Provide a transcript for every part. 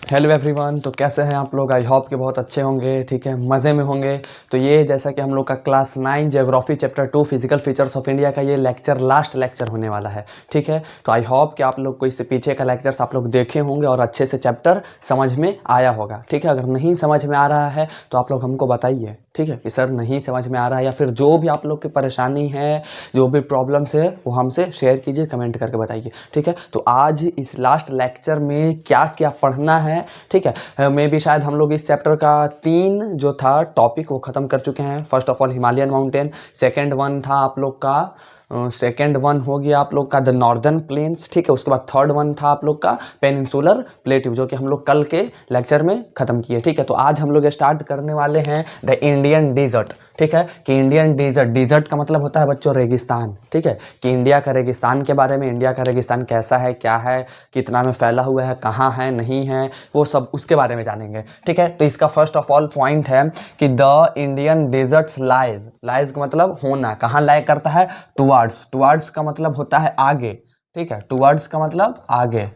Hello everyone. तो कैसे हैं आप लोग? आई होप कि बहुत अच्छे होंगे, ठीक है, मज़े में होंगे। तो ये जैसा कि हम लोग का class 9 geography chapter 2 physical features of India का ये लेक्चर लास्ट लेक्चर होने वाला है, ठीक है। तो आई होप कि आप लोग को इससे पीछे का लेक्चर्स आप लोग देखे होंगे और अच्छे से चैप्टर समझ में आया होगा, ठीक है। अगर नहीं समझ में आ रहा है तो आप लोग हमको बताइए, ठीक है, कि सर नहीं समझ में आ रहा है, या फिर जो भी आप लोग की परेशानी है, जो भी प्रॉब्लम्स है वो हमसे शेयर कीजिए, कमेंट करके बताइए, ठीक है। तो आज इस लास्ट लेक्चर में क्या क्या पढ़ना है, ठीक है। मे भी शायद हम लोग इस चैप्टर का 3 जो था टॉपिक वो ख़त्म कर चुके हैं। First of all Himalayan mountain, second one था आप लोग का सेकेंड वन हो गया आप लोग का द नॉर्दर्न प्लेन्स, ठीक है। उसके बाद थर्ड वन था आप लोग का पेनिनसुलर प्लेट्यू, जो कि हम लोग कल के लेक्चर में ख़त्म किए, ठीक है। तो आज हम लोग स्टार्ट करने वाले हैं द इंडियन डेजर्ट, ठीक है। कि इंडियन डेजर्ट, डेजर्ट का मतलब होता है बच्चों रेगिस्तान, ठीक है। कि इंडिया का रेगिस्तान के बारे में, इंडिया का रेगिस्तान कैसा है, क्या है, कितना में फैला हुआ है, कहाँ है, नहीं है, वो सब उसके बारे में जानेंगे, ठीक है। तो इसका फर्स्ट ऑफ ऑल पॉइंट है कि the Indian deserts lies, lies का मतलब होना, कहाँ लाइक करता है, टुवर्ड्स, टुवर्ड्स का मतलब होता है आगे, ठीक है। टुवर्ड्स का मतलब आगे,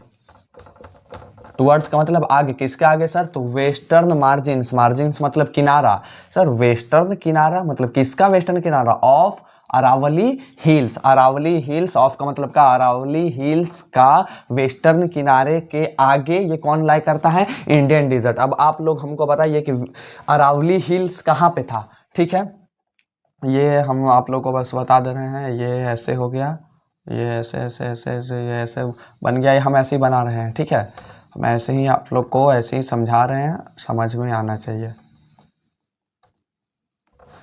टुवर्ड्स का मतलब आगे, किसके आगे सर? तो वेस्टर्न मार्जिन्स, मार्जिन्स मतलब किनारा सर, वेस्टर्न किनारा मतलब किसका वेस्टर्न किनारा? Of Aravalli hills, Aravalli hills, of का मतलब का अरावली हिल्स का वेस्टर्न किनारे के आगे ये कौन लाई करता है? Indian desert. अब आप लोग हमको बताइए कि अरावली हिल्स कहाँ पे था, ठीक है। ये हम आप लोग को बस बता दे रहे हैं, ये ऐसे हो गया, ये ऐसे ऐसे ऐसे ऐसे, ये ऐसे बन गया, ये हम ऐसे ही बना रहे हैं, ठीक है। हम ऐसे ही आप लोग को ऐसे ही समझा रहे हैं, समझ में आना चाहिए,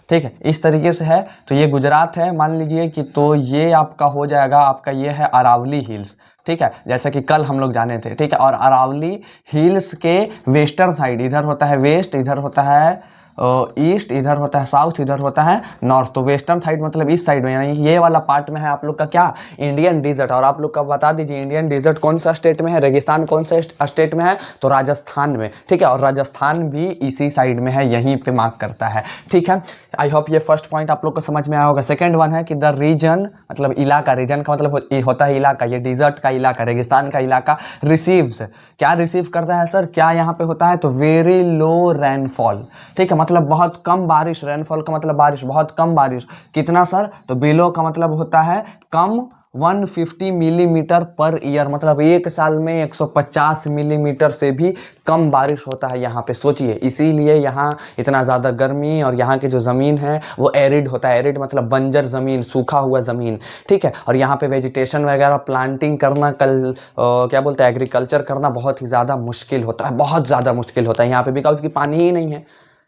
ठीक है। इस तरीके से है। तो ये गुजरात है मान लीजिए कि, तो ये आपका हो जाएगा, आपका ये है अरावली हिल्स, ठीक है, जैसा कि कल हम लोग जाने थे, ठीक है। और अरावली हिल्स के वेस्टर्न साइड, इधर होता है वेस्ट, इधर होता है ईस्ट, इधर होता है साउथ, इधर होता है नॉर्थ। तो वेस्टर्न साइड मतलब इस साइड में, यानी ये वाला पार्ट में है आप लोग का क्या? Indian desert. और आप लोग का बता दीजिए इंडियन डेजर्ट कौन सा स्टेट में है, रेगिस्तान कौन सा स्टेट में है? तो राजस्थान में, ठीक है। और राजस्थान भी इसी साइड में है, यहीं पे मार्क करता है, ठीक है। आई होप ये फर्स्ट पॉइंट आप लोग को समझ में आया होगा। सेकेंड वन है कि द रीजन मतलब इलाका, रीजन का मतलब होता है इलाका, ये डिजर्ट का इलाका, रेगिस्तान का इलाका रिसीव्स, क्या रिसीव करता है सर? क्या यहाँ पे होता है? तो वेरी लो रेनफॉल, ठीक है, मतलब बहुत कम बारिश। रेनफॉल का मतलब बारिश, बहुत कम बारिश। कितना सर? तो बिलो का मतलब होता है कम, 150 मिलीमीटर पर ईयर, मतलब एक साल में 150 मिलीमीटर से भी कम बारिश होता है यहाँ पे, सोचिए। इसीलिए यहाँ इतना ज़्यादा गर्मी, और यहाँ की जो ज़मीन है वो एरिड होता है। एरिड मतलब बंजर ज़मीन, सूखा हुआ ज़मीन, ठीक है। और यहाँ पे वेजिटेशन वगैरह प्लांटिंग करना, क्या बोलते हैं, एग्रीकल्चर करना बहुत ही ज़्यादा मुश्किल होता है, बहुत ज़्यादा मुश्किल होता है यहाँ पे, बिकॉज की पानी ही नहीं है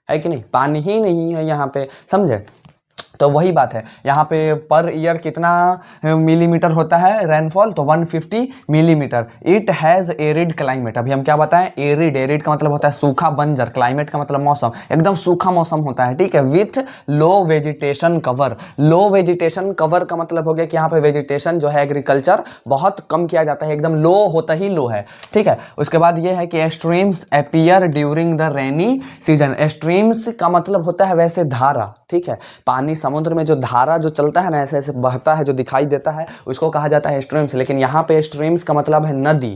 कि नहीं? पानी ही नहीं है यहाँ पे, समझे। तो वही बात है, यहाँ पे पर ईयर कितना मिलीमीटर होता है रेनफॉल? तो 150 millimetre. It has arid climate. अभी हम क्या बताएं? एरिड, एरिड का मतलब होता है सूखा, बंजर, क्लाइमेट का मतलब मौसम, एकदम सूखा मौसम होता है, ठीक है। With low vegetation cover. Low vegetation cover का मतलब हो गया कि यहाँ पे वेजिटेशन जो है एग्रीकल्चर बहुत कम किया जाता है, एकदम लो होता ही लो है, ठीक है। उसके बाद ये है कि streams appear during the rainy season. Streams का मतलब होता है वैसे धारा, ठीक है। पानी समुद्र में जो धारा जो चलता है ना, ऐसे ऐसे बहता है, जो दिखाई देता है, उसको कहा जाता है स्ट्रीम्स। लेकिन यहाँ पे स्ट्रीम्स का मतलब है नदी,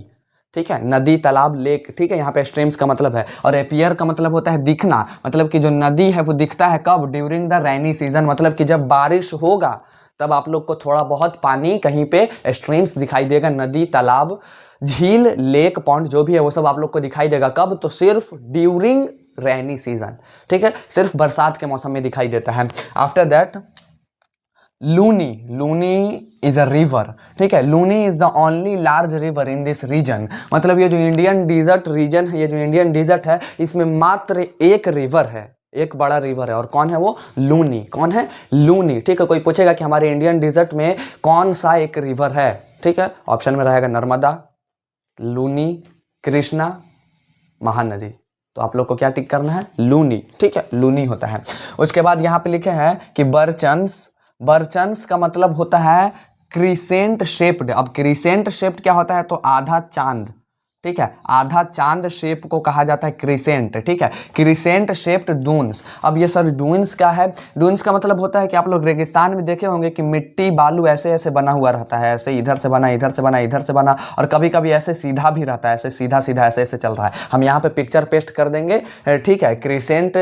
ठीक है, नदी, तालाब, लेक, ठीक है। यहाँ पे स्ट्रीम्स का मतलब है। और एपियर का मतलब होता है दिखना, मतलब कि जो नदी है वो दिखता है कब? ड्यूरिंग द रेनी सीजन, मतलब कि जब बारिश होगा तब आप लोग को थोड़ा बहुत पानी कहीं पे स्ट्रीम्स दिखाई देगा, नदी, तालाब, झील, लेक, पॉन्ड जो भी है वो सब आप लोग को दिखाई देगा। कब? तो सिर्फ ड्यूरिंग रेनी सीजन, ठीक है, सिर्फ बरसात के मौसम में दिखाई देता है। After that Luni, Luni is a river, ठीक है। Luni is the only large river in this region, मतलब ये जो इंडियन डेजर्ट रीजन है, ये जो इंडियन डेजर्ट है, इसमें मात्र एक रिवर है, एक बड़ा रिवर है। और कौन है वो? लूनी। कौन है? लूनी, ठीक है। कोई पूछेगा कि हमारे इंडियन डेजर्ट में कौन सा एक रिवर है, ठीक है, ऑप्शन में रहेगा नर्मदा, लूनी, कृष्णा, महानदी। तो आप लोग को क्या टिक करना है? लूनी, ठीक है, लूनी होता है। उसके बाद यहाँ पे लिखे हैं कि बरचंस, बरचंस का मतलब होता है क्रिसेंट शेप्ड। अब क्रिसेंट शेप्ड क्या होता है? तो आधा चांद, ठीक है, आधा चांद शेप को कहा जाता है क्रिसेंट, ठीक है, क्रिसेंट शेप्ड डून्स। अब ये सर डून्स क्या है? डून्स का मतलब होता है कि आप लोग रेगिस्तान में देखे होंगे कि मिट्टी बालू ऐसे ऐसे बना हुआ रहता है, ऐसे इधर से बना, इधर से बना, इधर से बना, और कभी कभी ऐसे सीधा भी रहता है, ऐसे सीधा सीधा ऐसे ऐसे चल रहा है। हम यहाँ पे पिक्चर पेस्ट कर देंगे, ठीक है। क्रिसेंट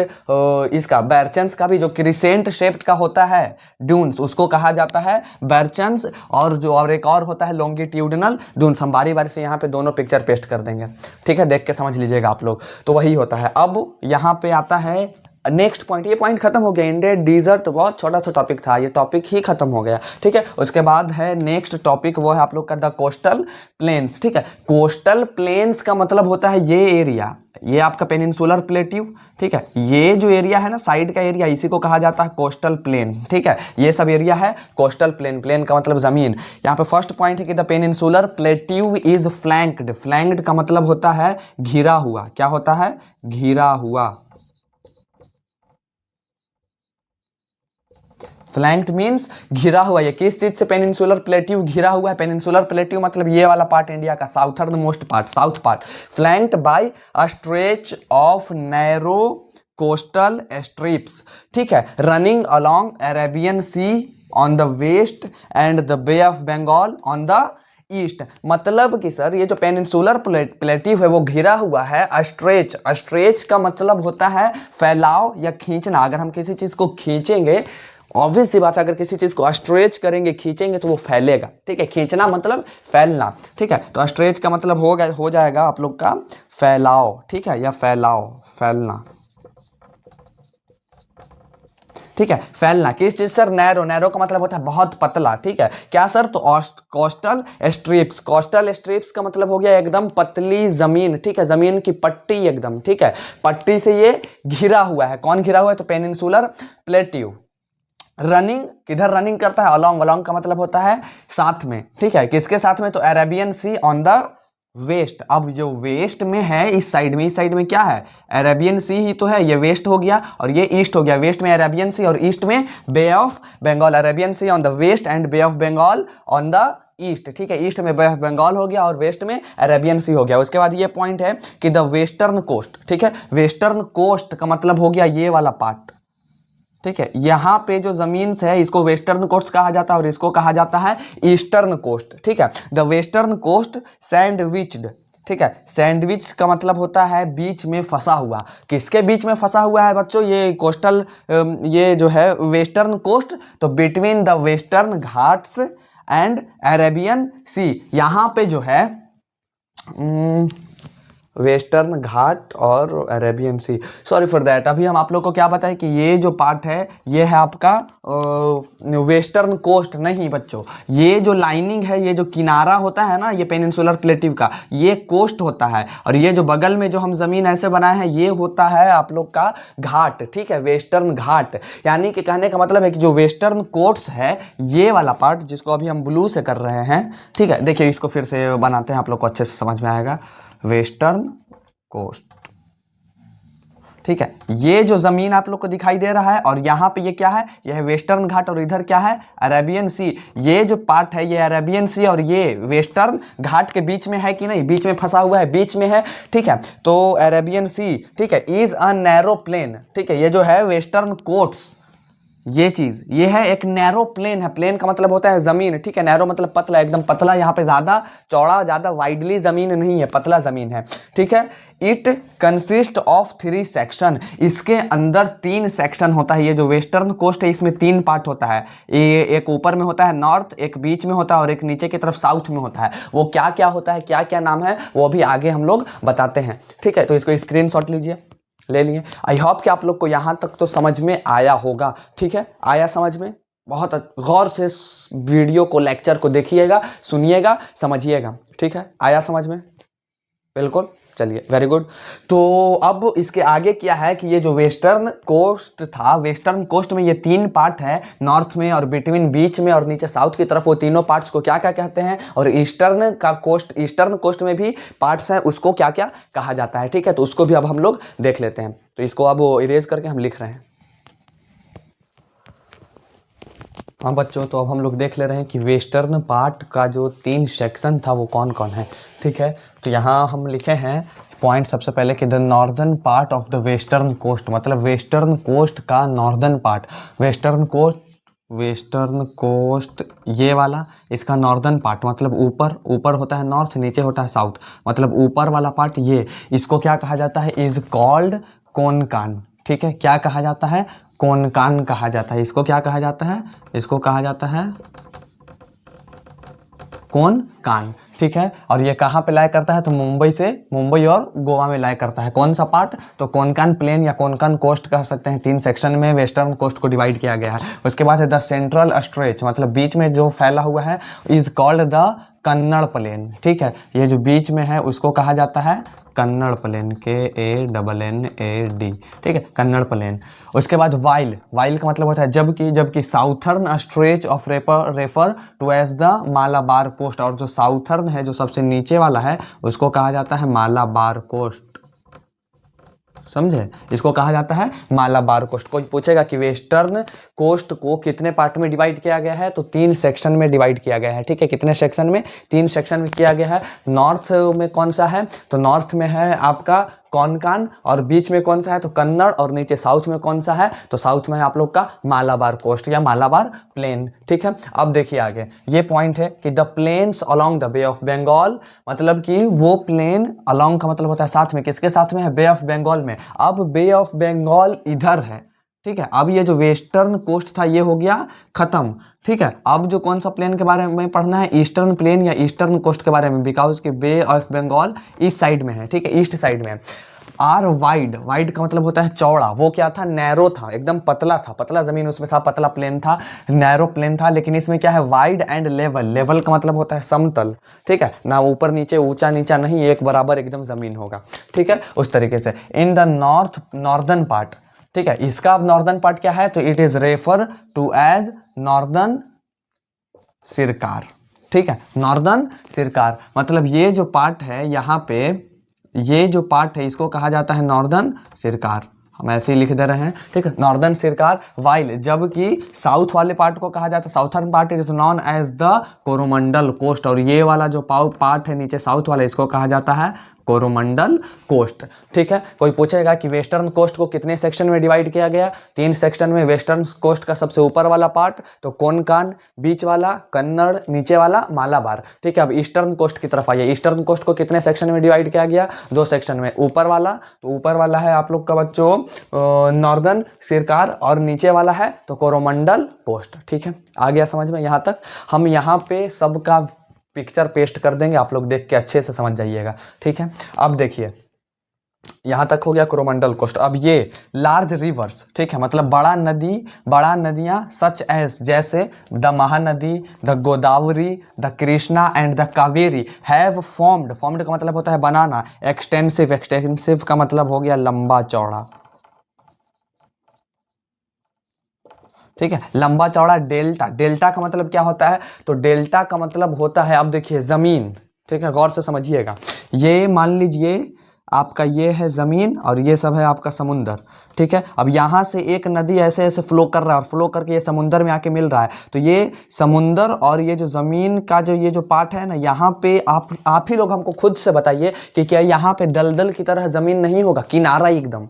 इसका बर्चन्स का भी जो क्रिसेंट शेप्ड का होता है डून्स, उसको कहा जाता है बर्चन्स, और एक और होता है लॉन्गिट्यूडनल डून्स। हम बारी बारी से यहाँ पे दोनों पिक्चर पेस्ट कर देंगे, ठीक है, देख के समझ लीजिएगा आप लोग। तो वही होता है। अब यहाँ पे आता है नेक्स्ट पॉइंट। ये पॉइंट खत्म हो गया, इंडेड डिजर्ट, बहुत छोटा सा टॉपिक था, ये टॉपिक ही खत्म हो गया, ठीक है। उसके बाद है नेक्स्ट टॉपिक, वो है आप लोग का द कोस्टल प्लेन्स, ठीक है। कोस्टल प्लेन्स का मतलब होता है ये एरिया, ये आपका पेनिनसुलर प्लेट्यू, ठीक है, ये जो एरिया है ना साइड का एरिया, इसी को कहा जाता है कोस्टल प्लेन, ठीक है। ये सब एरिया है कोस्टल प्लेन, प्लेन का मतलब जमीन। यहाँ पे फर्स्ट पॉइंट है कि the peninsular plateau is flanked, flanked का मतलब होता है घिरा हुआ। क्या होता है? घिरा हुआ। फ्लैंक्ड मीन्स घिरा हुआ। ये किस चीज से पेनिनसुलर प्लेट्यू घिरा हुआ है? पेनिनसुलर प्लेट्यू मतलब ये वाला पार्ट, इंडिया का southern most part, south part. Flanked by a stretch of narrow coastal strips, ठीक है, running along Arabian sea on the west and the bay of Bengal on the east. मतलब कि sir ये जो पेनिनसुलर प्लेट्यू है वो घिरा हुआ है स्ट्रेच। स्ट्रेच का मतलब होता है फैलाव या खींचना। अगर हम किसी चीज को खींचेंगे, ऑब्वियस सी बात है, अगर किसी चीज को स्ट्रेच करेंगे, खींचेंगे, तो वो फैलेगा, ठीक है। खींचना मतलब फैलना, ठीक है। तो स्ट्रेच का मतलब हो जाएगा आप लोग का फैलाव, ठीक है, या फैलाव, फैलना, ठीक है। फैलना किस चीज सर? नैरो। नैरो का मतलब होता है बहुत पतला, ठीक है। क्या सर? तो कोस्टल स्ट्रिप्स। कोस्टल स्ट्रिप्स का मतलब हो गया एकदम पतली जमीन, ठीक है, जमीन की पट्टी एकदम, ठीक है, पट्टी से ये घिरा हुआ है। कौन घिरा हुआ है? तो पेनिनसुलर प्लेट्यू। रनिंग, किधर रनिंग करता है? अलोंग। अलोंग का मतलब होता है साथ में, ठीक है। किसके साथ में? तो Arabian sea on the west. अब जो वेस्ट में है, इस साइड में, इस साइड में क्या है? अरेबियन सी ही तो है, ये वेस्ट हो गया और ये ईस्ट हो गया। वेस्ट में अरेबियन सी और ईस्ट में bay of Bengal. Arabian sea on the west and bay of Bengal on the east, ठीक है। ईस्ट में बे ऑफ बंगाल हो गया और वेस्ट में अरेबियन सी हो गया। उसके बाद ये पॉइंट है कि द वेस्टर्न कोस्ट, ठीक है। वेस्टर्न कोस्ट का मतलब हो गया ये वाला पार्ट, ठीक है। यहाँ पे जो जमीन है इसको वेस्टर्न कोस्ट कहा जाता है और इसको कहा जाता है ईस्टर्न कोस्ट, ठीक है। द वेस्टर्न कोस्ट सैंडविच्ड, ठीक है। सैंडविच का मतलब होता है बीच में फंसा हुआ। किसके बीच में फंसा हुआ है बच्चों? ये कोस्टल, ये जो है वेस्टर्न कोस्ट, तो between the western Ghats and Arabian sea. यहाँ पे जो है वेस्टर्न घाट और Arabian sea, sorry for that. अभी हम आप लोग को क्या बताएं कि ये जो पार्ट है ये है आपका वेस्टर्न कोस्ट। नहीं बच्चों, ये जो लाइनिंग है, ये जो किनारा होता है ना, ये पेनिनसुलर प्लेट्यू का, ये कोस्ट होता है। और ये जो बगल में जो हम जमीन ऐसे बनाए हैं, ये होता है आप लोग का घाट, ठीक है, वेस्टर्न घाट। यानी कि कहने का मतलब है कि जो वेस्टर्न कोस्ट है, ये वाला पार्ट जिसको अभी हम ब्लू से कर रहे हैं, ठीक है, देखिए इसको फिर से बनाते हैं, आप लोग को अच्छे से समझ में आएगा। वेस्टर्न कोस्ट, ठीक है, ये जो जमीन आप लोग को दिखाई दे रहा है और यहाँ पे ये क्या है? ये है वेस्टर्न घाट और इधर क्या है? अरेबियन सी। ये जो पार्ट है ये अरेबियन सी और ये वेस्टर्न घाट के बीच में है कि नहीं? बीच में फंसा हुआ है, बीच में है, ठीक है। तो अरेबियन सी, ठीक है, इज अ नैरो प्लेन, ठीक है। ये जो है वेस्टर्न कोट्स, ये चीज, ये है एक नैरो प्लेन है। प्लेन का मतलब होता है जमीन, ठीक है। नैरो मतलब पतला, एकदम पतला। यहाँ पे ज्यादा चौड़ा, ज्यादा वाइडली जमीन नहीं है, पतला जमीन है, ठीक है। It consist of 3 section. इसके अंदर 3 सेक्शन होता है। ये जो वेस्टर्न कोस्ट है इसमें 3 पार्ट होता है। ये एक ऊपर में होता है नॉर्थ, एक बीच में होता है और एक नीचे की तरफ साउथ में होता है। वो क्या क्या होता है, क्या क्या नाम है, वो भी आगे हम लोग बताते हैं, ठीक है। तो इसको स्क्रीनशॉट लीजिए, ले लिए। आई होप कि आप लोग को यहाँ तक तो समझ में आया होगा, ठीक है। आया समझ में? बहुत गौर से वीडियो को, लेक्चर को देखिएगा, सुनिएगा, समझिएगा, ठीक है। आया समझ में? बिल्कुल, चलिए, वेरी गुड। तो अब इसके आगे क्या है कि ये जो वेस्टर्न कोस्ट था, वेस्टर्न कोस्ट में ये 3 पार्ट है, नॉर्थ में और बिटवीन, बीच में और नीचे साउथ की तरफ। वो तीनों पार्ट्स को क्या क्या कहते हैं? और ईस्टर्न का कोस्ट, ईस्टर्न कोस्ट में भी पार्ट्स हैं, उसको क्या क्या कहा जाता है, ठीक है। तो उसको भी अब हम लोग देख लेते हैं। तो इसको अब इरेज करके हम लिख रहे हैं। हाँ बच्चों, तो अब हम लोग देख ले रहे हैं कि वेस्टर्न पार्ट का जो 3 सेक्शन था वो कौन कौन है, ठीक है। तो यहाँ हम लिखे हैं पॉइंट सबसे पहले कि the northern part of the western coast, मतलब वेस्टर्न कोस्ट का नॉर्दर्न पार्ट, वेस्टर्न कोस्ट ये वाला, इसका नॉर्दर्न पार्ट मतलब ऊपर, ऊपर होता है नॉर्थ, नीचे होता है साउथ, मतलब ऊपर वाला पार्ट ये, इसको क्या कहा जाता है, इज कॉल्ड कोनकान। ठीक है, क्या कहा जाता है, कोनकान कहा जाता है। इसको क्या कहा जाता है, इसको कहा जाता है कोनकान। ठीक है, और ये कहाँ पे लाया करता है, तो मुंबई और गोवा में लाया करता है। कौन सा पार्ट, तो कोनकान प्लेन या कोनकान कोस्ट कह सकते हैं। 3 सेक्शन में वेस्टर्न कोस्ट को डिवाइड किया गया है। उसके बाद है द सेंट्रल स्ट्रेच, मतलब बीच में जो फैला हुआ है, is called the Kannada plain. ठीक है, ये जो बीच में है उसको कहा जाता है कन्नड़ प्लेन, KANNAD। ठीक है, कन्नड़ प्लेन। उसके बाद वाइल का मतलब होता है जबकि southern stretch of refer to as the Malabar coast, और जो साउथर्न है, जो सबसे नीचे वाला है, उसको कहा जाता है मालाबार कोस्ट। समझे, इसको कहा जाता है मालाबार कोस्ट। कोई पूछेगा कि वेस्टर्न कोस्ट को कितने पार्ट में डिवाइड किया गया है, तो 3 सेक्शन में डिवाइड किया गया है। ठीक है, कितने सेक्शन में, 3 सेक्शन में किया गया है। नॉर्थ में कौन सा है, तो नॉर्थ में है आपका कोनकान, और बीच में कौन सा है, तो कन्नड़, और नीचे साउथ में कौन सा है, तो साउथ में है आप लोग का मालाबार कोस्ट या मालाबार प्लेन। ठीक है, अब देखिए आगे ये पॉइंट है कि the plains along the bay of Bengal, मतलब कि वो प्लेन, अलोंग का मतलब होता है साथ में, किसके साथ में है, बे ऑफ बंगाल में। अब बे ऑफ बंगाल इधर है। ठीक है, अब ये जो वेस्टर्न कोस्ट था ये हो गया खत्म। ठीक है, अब जो कौन सा प्लेन के बारे में पढ़ना है, ईस्टर्न प्लेन या ईस्टर्न कोस्ट के बारे में, बिकॉज कि बे ऑफ बंगाल इस साइड में है। ठीक है, ईस्ट साइड में। आर वाइड का मतलब होता है चौड़ा, वो क्या था, नैरो था, एकदम पतला था, पतला जमीन उसमें था, पतला प्लेन था, नैरो प्लेन था। लेकिन इसमें क्या है, वाइड एंड लेवल का मतलब होता है समतल। ठीक है, ना ऊपर नीचे, ऊंचा नीचा नहीं, एक बराबर एकदम जमीन होगा। ठीक है, उस तरीके से। इन द नॉर्दर्न पार्ट, ठीक है, इसका नॉर्दर्न पार्ट क्या है, तो it is refer to as northern Circar. ठीक है, नॉर्दर्न सिरकार मतलब ये जो पार्ट है यहाँ पे, ये जो पार्ट है इसको कहा जाता है नॉर्दर्न सिरकार। हम ऐसे ही लिख दे रहे हैं। ठीक है, नॉर्दर्न सिरकार वाइल, जबकि साउथ वाले पार्ट को कहा जाता है, southern part is known as the Coromandel coast, और ये वाला जो पार्ट है नीचे साउथ वाला, इसको कहा जाता है कोरोमंडल कोस्ट। ठीक है, कोई पूछेगा कि वेस्टर्न कोस्ट को कितने सेक्शन में डिवाइड किया गया, 3 सेक्शन में। वेस्टर्न कोस्ट का सबसे ऊपर वाला पार्ट तो कोनकान, बीच वाला कन्नड़, नीचे वाला मालाबार। ठीक है, अब ईस्टर्न कोस्ट की तरफ आइए। ईस्टर्न कोस्ट को कितने सेक्शन में डिवाइड किया गया, 2 सेक्शन में। ऊपर वाला, तो ऊपर वाला है आप लोग का बच्चों नॉर्दर्न सिरकार, और नीचे वाला है तो कोरोमंडल कोस्ट। ठीक है, आ गया समझ में यहाँ तक। हम यहाँ पे सबका पिक्चर पेस्ट कर देंगे, आप लोग देख के अच्छे से समझ जाइएगा। ठीक है, अब देखिए यहाँ तक हो गया कोरोमंडल कोस्ट। अब ये लार्ज रिवर्स, ठीक है, मतलब बड़ा नदियाँ सच एज, जैसे the Mahanadi, the Godavari, the Krishna and the Kaveri have formed का मतलब होता है बनाना, एक्सटेंसिव का मतलब हो गया लंबा चौड़ा। ठीक है, लंबा चौड़ा। डेल्टा का मतलब क्या होता है, तो डेल्टा का मतलब होता है, अब देखिए जमीन। ठीक है, गौर से समझिएगा। ये मान लीजिए आपका ये है जमीन और ये सब है आपका समुंदर। ठीक है, अब यहाँ से एक नदी ऐसे ऐसे फ्लो कर रहा है और फ्लो करके ये समुंदर में आके मिल रहा है, तो ये समुंदर और ये जो ज़मीन का ये जो पार्ट है ना, यहाँ पे आप ही लोग हमको खुद से बताइए कि क्या यहाँ पे दलदल की तरह ज़मीन नहीं होगा, किनारा एकदम,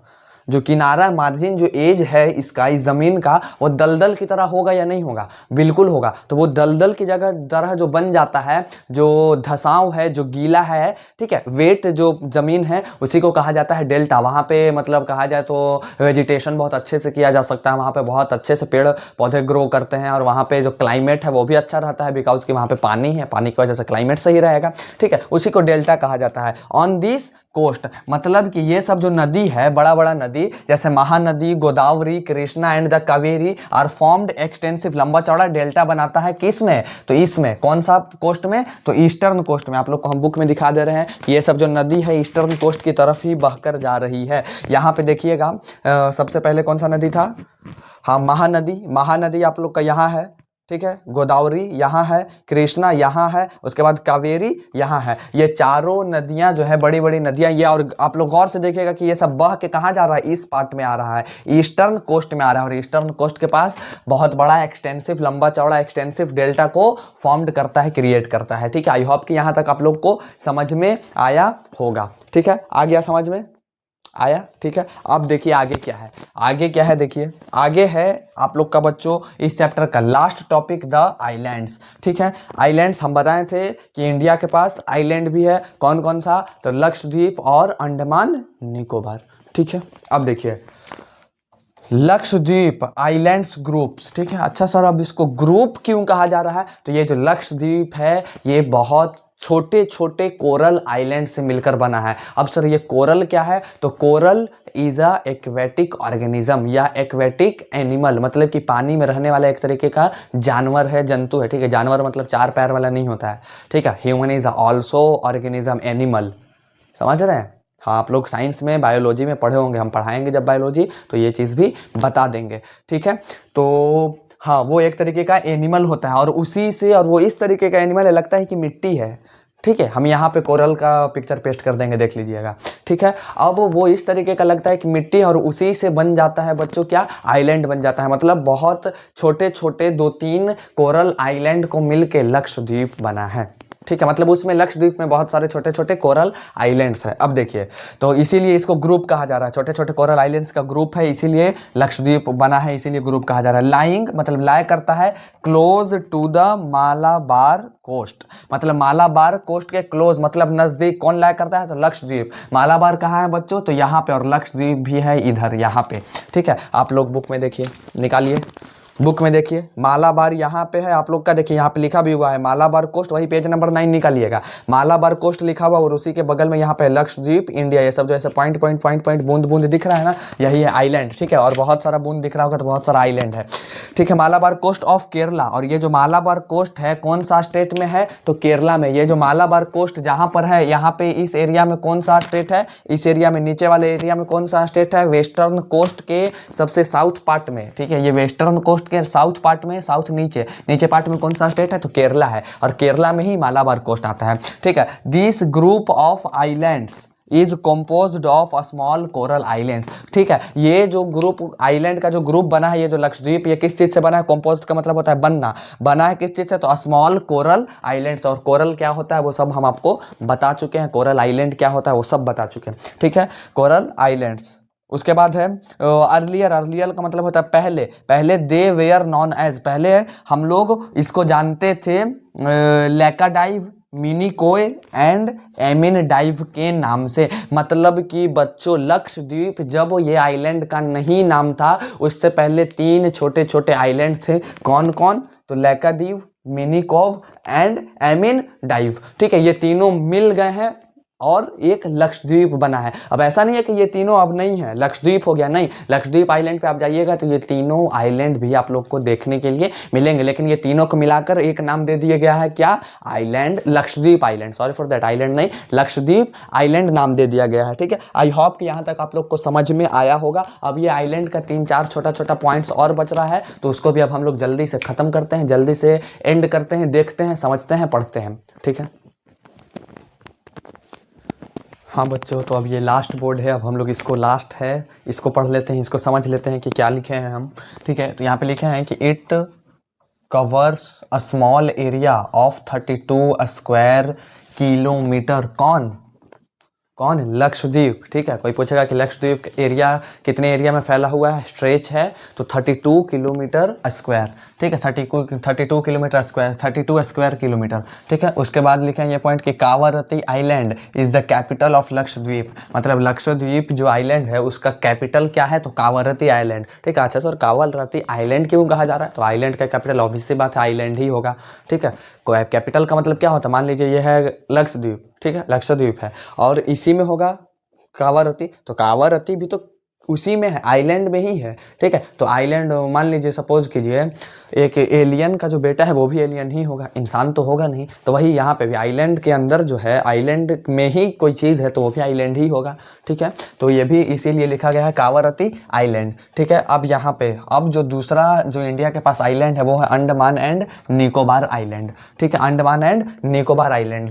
जो किनारा मार्जिन जो एज है इसका, इस ज़मीन का, वो दलदल की तरह होगा या नहीं होगा, बिल्कुल होगा। तो वो दलदल की जगह तरह जो बन जाता है, जो धसाव है, जो गीला है, ठीक है, वेट जो ज़मीन है, उसी को कहा जाता है डेल्टा। वहाँ पे मतलब कहा जाए तो वेजिटेशन बहुत अच्छे से किया जा सकता है, वहाँ पे बहुत अच्छे से पेड़ पौधे ग्रो करते हैं, और वहाँ पे जो क्लाइमेट है वो भी अच्छा रहता है, बिकॉज कि वहाँ पे पानी है, पानी की वजह से क्लाइमेट सही रहेगा। ठीक है, उसी को डेल्टा कहा जाता है। ऑन दिस कोस्ट मतलब कि ये सब जो नदी है, बड़ा बड़ा नदी जैसे Mahanadi, Godavari, Krishna and the Kaveri are formed extensive, लंबा चौड़ा डेल्टा बनाता है किस में, तो इसमें, कौन सा कोस्ट में, तो ईस्टर्न कोस्ट में। आप लोग को हम बुक में दिखा दे रहे हैं, ये सब जो नदी है ईस्टर्न कोस्ट की तरफ ही बहकर जा रही है। यहाँ पे देखिएगा सबसे पहले कौन सा नदी था, हाँ महानदी। महानदी आप लोग का यहाँ है, ठीक है, गोदावरी यहाँ है, कृष्णा यहाँ है, उसके बाद कावेरी यहाँ है। ये चारों नदियाँ जो है बड़ी बड़ी नदियाँ ये, और आप लोग गौर से देखिएगा कि ये सब बह के कहाँ जा रहा है, इस पार्ट में आ रहा है, ईस्टर्न कोस्ट में आ रहा है। और ईस्टर्न कोस्ट के पास बहुत बड़ा एक्सटेंसिव, लंबा चौड़ा एक्सटेंसिव डेल्टा को फॉर्म्ड करता है, क्रिएट करता है। ठीक है, आई होप कि यहाँ तक आप लोग को समझ में आया होगा। ठीक है, आ गया समझ में आया। ठीक है, अब देखिए आगे क्या है, आगे क्या है देखिए, आगे है आप लोग का बच्चों इस चैप्टर का लास्ट टॉपिक द आइलैंड्स। ठीक है, आइलैंड्स हम बताए थे कि इंडिया के पास आइलैंड भी है, कौन कौन सा, तो लक्षद्वीप और अंडमान निकोबार। ठीक है, अब देखिए लक्षद्वीप आइलैंड्स ग्रुप्स। ठीक है, अच्छा सर अब इसको ग्रुप क्यों कहा जा रहा है, तो ये जो लक्षद्वीप है ये बहुत छोटे छोटे कोरल आइलैंड से मिलकर बना है। अब सर ये कोरल क्या है, तो coral is a aquatic organism या एक्वेटिक एनिमल, मतलब कि पानी में रहने वाला एक तरीके का जानवर है, जंतु है। ठीक है, जानवर मतलब चार पैर वाला नहीं होता है। ठीक है, human is also organism animal, समझ रहे हैं। हाँ, आप लोग साइंस में बायोलॉजी में पढ़े होंगे, हम पढ़ाएंगे जब बायोलॉजी तो ये चीज़ भी बता देंगे। ठीक है, तो हाँ वो एक तरीके का एनिमल होता है, और उसी से, और वो इस तरीके का एनिमल है, लगता है कि मिट्टी है। ठीक है, हम यहाँ पे कोरल का पिक्चर पेस्ट कर देंगे, देख लीजिएगा। ठीक है, अब वो इस तरीके का लगता है कि मिट्टी, और उसी से बन जाता है बच्चों क्या, आइलैंड बन जाता है। मतलब बहुत छोटे छोटे 2-3 कोरल आइलैंड को मिल के लक्षद्वीप बना है। ठीक है, मतलब उसमें लक्षद्वीप में बहुत सारे छोटे छोटे कोरल आइलैंड्स है। अब देखिए, तो इसीलिए इसको ग्रुप कहा जा रहा है, छोटे छोटे कोरल आइलैंड्स का ग्रुप है, इसीलिए लक्षद्वीप बना है, इसीलिए ग्रुप कहा जा रहा है। लाइंग मतलब लाय करता है close to the Malabar coast, मतलब मालाबार कोस्ट के क्लोज मतलब नजदीक, कौन लाय करता है, तो लक्षद्वीप। मालाबार कहाँ है बच्चों, तो यहाँ पे, और लक्षद्वीप भी है इधर यहाँ पे। ठीक है, आप लोग बुक में देखिए, निकालिए बुक में देखिए, मालाबार यहाँ पे है आप लोग का, देखिए यहाँ पे लिखा भी हुआ है मालाबार कोस्ट, वही पेज नंबर 9 निकालिएगा, मालाबार कोस्ट लिखा हुआ, और उसी के बगल में यहाँ पे लक्षद्वीप इंडिया। ये सब जो ऐसे पॉइंट पॉइंट पॉइंट पॉइंट बूंद बूंद दिख रहा है ना, यही है आइलैंड। ठीक है, और बहुत सारा बूंद दिख रहा होगा तो बहुत सारा आइलैंड है। ठीक है, मालाबार कोस्ट ऑफ केरला, और ये जो मालाबार कोस्ट है कौन सा स्टेट में है, तो केरला में। ये जो मालाबार कोस्ट जहाँ पर है, यहाँ पे इस एरिया में कौन सा स्टेट है, इस एरिया में, नीचे वाले एरिया में कौन सा स्टेट है, वेस्टर्न कोस्ट के सबसे साउथ पार्ट में। ठीक है, ये वेस्टर्न कोस्ट के साउथ पार्ट में, साउथ नीचे नीचे पार्ट में कौन सा स्टेट है, तो केरला है, और केरला में ही मालाबार कोस्ट आता है। ठीक है, this group of islands is composed of small coral islands. ठीक है, ये जो ग्रुप आइलैंड का जो ग्रुप बना है, ये जो लक्षद्वीप, ये किस चीज से बना है, composed का मतलब होता है बनना, बना है किस चीज से, तो स्मॉल कोरल आइलैंड्स। और कोरल क्या होता है वो सब हम आपको बता चुके हैं, कोरल आइलैंड क्या होता है वो सब बता चुके हैं। ठीक है, कोरल आइलैंड्स। उसके बाद है अर्लियर, अर्लियर का मतलब होता है पहले, पहले दे वेयर नॉन एज, पहले हम लोग इसको जानते थे लैकाडाइव, मिनिकोय एंड एमिन डाइव के नाम से। मतलब कि बच्चों लक्षद्वीप जब ये आइलैंड का नहीं नाम था, उससे पहले 3 छोटे छोटे आइलैंड थे, कौन कौन, तो लैकादीव, मिनिकोव एंड एमिन डाइव। ठीक है, ये तीनों मिल गए हैं और एक लक्षद्वीप बना है। अब ऐसा नहीं है कि ये तीनों अब नहीं है, लक्षद्वीप हो गया, नहीं, लक्षद्वीप आइलैंड पे आप जाइएगा तो ये तीनों आइलैंड भी आप लोग को देखने के लिए मिलेंगे, लेकिन ये तीनों को मिलाकर एक नाम दे दिया गया है, क्या, island, Lakshadweep island, sorry for that, island नहीं, लक्षद्वीप आइलैंड नाम दे दिया गया है। ठीक है, आई होप कि यहाँ तक आप लोग को समझ में आया होगा। अब ये आइलैंड का 3-4 छोटा छोटा पॉइंट्स और बच रहा है, तो उसको भी अब हम लोग जल्दी से खत्म करते हैं, जल्दी से एंड करते हैं, देखते हैं, समझते हैं, पढ़ते हैं। ठीक है, हाँ बच्चों, तो अब ये लास्ट बोर्ड है, अब हम लोग इसको लास्ट है, इसको पढ़ लेते हैं, इसको समझ लेते हैं कि क्या लिखे हैं हम। ठीक है, तो यहाँ पे लिखे हैं कि it covers a small area of 32 square kilometre. कौन कौन, लक्षद्वीप। ठीक है, कोई पूछेगा कि लक्षद्वीप एरिया कितने एरिया में फैला हुआ है, स्ट्रेच है, तो 32 किलोमीटर स्क्वायर। ठीक है, 32 किलोमीटर स्क्वायर, 32 स्क्वायर किलोमीटर। ठीक है, उसके बाद लिखे हैं ये पॉइंट कि Kavaratti island is the capital of Lakshadweep, मतलब लक्षद्वीप जो आइलैंड है उसका कैपिटल क्या है, तो कावारती आइलैंड। ठीक है, अच्छा सर कावारती आइलैंड क्यों कहा जा रहा है, तो आइलैंड का कैपिटल ऑब्वियस सी बात है आइलैंड ही होगा। ठीक है, कैपिटल का मतलब क्या होता है, मान लीजिए ये है लक्षद्वीप, ठीक है, लक्षद्वीप है, और इसी में होगा कावारती, तो कावारती भी तो उसी में है, आइलैंड में ही है, ठीक है। तो आइलैंड मान लीजिए, सपोज कीजिए एक एलियन का जो बेटा है वो भी एलियन ही होगा, इंसान तो होगा नहीं। तो वही यहाँ पे भी आइलैंड के अंदर जो है, आइलैंड में ही कोई चीज़ है तो वो भी आइलैंड ही होगा, ठीक है। तो ये भी इसीलिए लिखा गया है कावारती आइलैंड, ठीक है। अब यहाँ पे अब जो दूसरा जो इंडिया के पास आइलैंड है वो है अंडमान एंड निकोबार आइलैंड, ठीक है। Andaman and Nicobar island,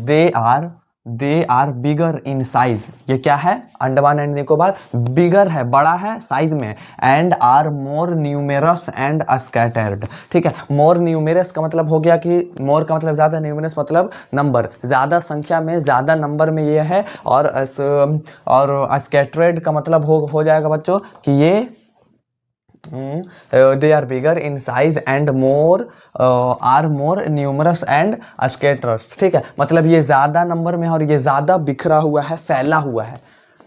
they are bigger in size. ये क्या है, अंडमान एंड निकोबार बिगर है, बड़ा है साइज में, and are more numerous and scattered, ठीक है। मोर न्यूमेरस का मतलब हो गया कि मोर का मतलब ज़्यादा, न्यूमेरस मतलब नंबर, ज़्यादा संख्या में, ज़्यादा नंबर में ये है, और स्कैटर्ड का मतलब हो जाएगा बच्चों कि ये they are bigger in size and are more numerous and scattered, ठीक है। मतलब ये ज़्यादा नंबर में है और ये ज़्यादा बिखरा हुआ है, फैला हुआ है,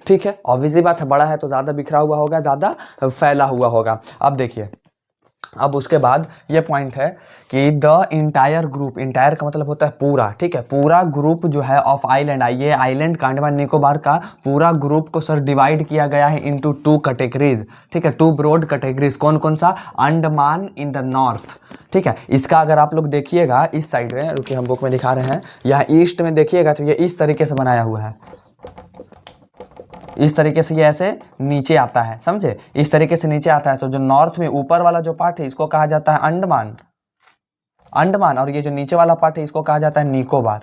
ठीक है। ऑब्वियसली बात है, बड़ा है तो ज़्यादा बिखरा हुआ होगा, ज़्यादा फैला हुआ होगा। अब देखिए, अब उसके बाद ये पॉइंट है कि द इंटायर ग्रुप, इंटायर का मतलब होता है पूरा, ठीक है। पूरा ग्रुप जो है ऑफ आइलैंड, ये आइलैंड का, अंडमान निकोबार का पूरा ग्रुप को सर डिवाइड किया गया है इनटू 2 कैटेगरीज, ठीक है, 2 ब्रॉड कैटेगरीज। कौन कौन सा, अंडमान इन द नॉर्थ, ठीक है। इसका अगर आप लोग देखिएगा इस साइड में, रुकिए हम बुक में दिखा रहे हैं, यहाँ ईस्ट में देखिएगा तो ये इस तरीके से बनाया हुआ है, इस तरीके से ये ऐसे नीचे आता है, समझे, इस तरीके से नीचे आता है। तो जो नॉर्थ में ऊपर वाला जो पार्ट है इसको कहा जाता है अंडमान, और ये जो नीचे वाला पार्ट है इसको कहा जाता है निकोबार,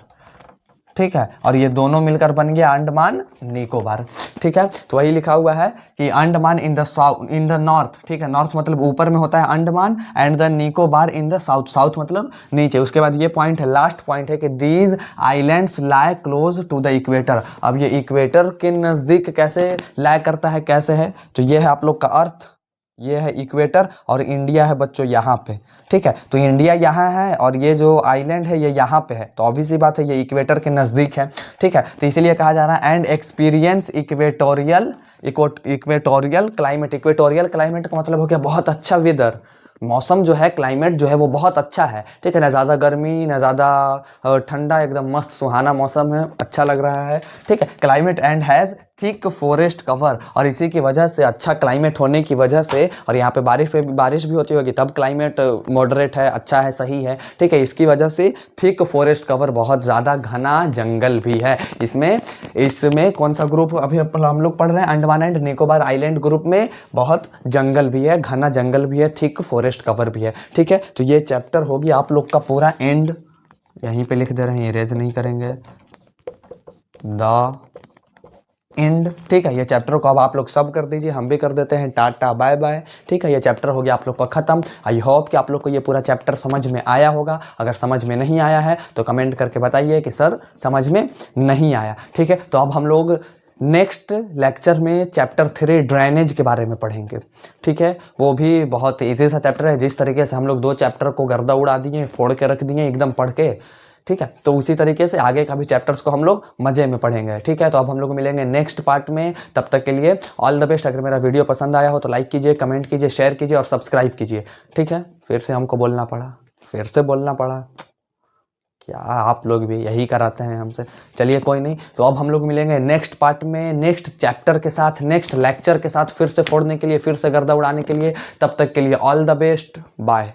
ठीक है। और ये दोनों मिलकर बन गया अंडमान निकोबार, ठीक है। तो वही लिखा हुआ है कि अंडमान इन द नॉर्थ, ठीक है। नॉर्थ मतलब ऊपर में होता है Andaman, and the Nicobar in the south, south मतलब नीचे। उसके बाद ये पॉइंट है, लास्ट पॉइंट है कि these islands lie close to the equator. अब ये इक्वेटर के नज़दीक कैसे लाई करता है, कैसे है, तो ये है आप लोग का अर्थ, ये है इक्वेटर, और इंडिया है बच्चों यहाँ पे, ठीक है। तो इंडिया यहाँ है और ये जो आइलैंड है ये यहाँ पे है, तो ऑब्वियसली बात है ये इक्वेटर के नज़दीक है, ठीक है। तो इसीलिए कहा जा रहा है and experience equatorial climate. Equatorial climate का मतलब हो गया बहुत अच्छा वेदर, मौसम जो है, क्लाइमेट जो है वो बहुत अच्छा है, ठीक है। ना ज़्यादा गर्मी ना ज़्यादा ठंडा, एकदम मस्त सुहाना मौसम है, अच्छा लग रहा है, ठीक है। Climate and has thick forest cover, और इसी की वजह से, अच्छा क्लाइमेट होने की वजह से, और यहाँ पे बारिश भी होती होगी तब क्लाइमेट मॉडरेट है, अच्छा है, सही है, ठीक है। इसकी वजह से थिक फॉरेस्ट कवर, बहुत ज़्यादा घना जंगल भी है इसमें कौन सा ग्रुप अभी हम लोग पढ़ रहे हैं, Andaman and Nicobar island group में बहुत जंगल भी है, घना जंगल भी है, थिक फॉरेस्ट कवर भी है, ठीक है। तो ये चैप्टर होगी आप लोग का पूरा एंड, यहीं पे लिख दे रहे हैं, इरेज नहीं करेंगे, द एंड, ठीक है। ये चैप्टर को अब आप लोग सब कर दीजिए, हम भी कर देते हैं, टाटा बाय बाय, ठीक है। ये चैप्टर हो गया आप लोग का ख़त्म। आई होप कि आप लोग को ये पूरा चैप्टर समझ में आया होगा। अगर समझ में नहीं आया है तो कमेंट करके बताइए कि सर समझ में नहीं आया, ठीक है। तो अब हम लोग नेक्स्ट लेक्चर में चैप्टर 3 ड्रेनेज के बारे में पढ़ेंगे, ठीक है। वो भी बहुत ईजी सा चैप्टर है, जिस तरीके से हम लोग 2 चैप्टर को गर्दा उड़ा दिए, फोड़ के रख दिए एकदम पढ़ के, ठीक है। तो उसी तरीके से आगे का भी चैप्टर्स को हम लोग मज़े में पढ़ेंगे, ठीक है। तो अब हम लोग मिलेंगे नेक्स्ट पार्ट में, तब तक के लिए ऑल द बेस्ट। अगर मेरा वीडियो पसंद आया हो तो लाइक कीजिए, कमेंट कीजिए, शेयर कीजिए और सब्सक्राइब कीजिए, ठीक है। फिर से हमको बोलना पड़ा, क्या आप लोग भी यही कराते हैं हमसे, चलिए कोई नहीं। तो अब हम लोग मिलेंगे नेक्स्ट पार्ट में, नेक्स्ट चैप्टर के साथ, नेक्स्ट लेक्चर के साथ, फिर से फोड़ने के लिए, फिर से गर्दा उड़ाने के लिए। तब तक के लिए ऑल द बेस्ट, बाय।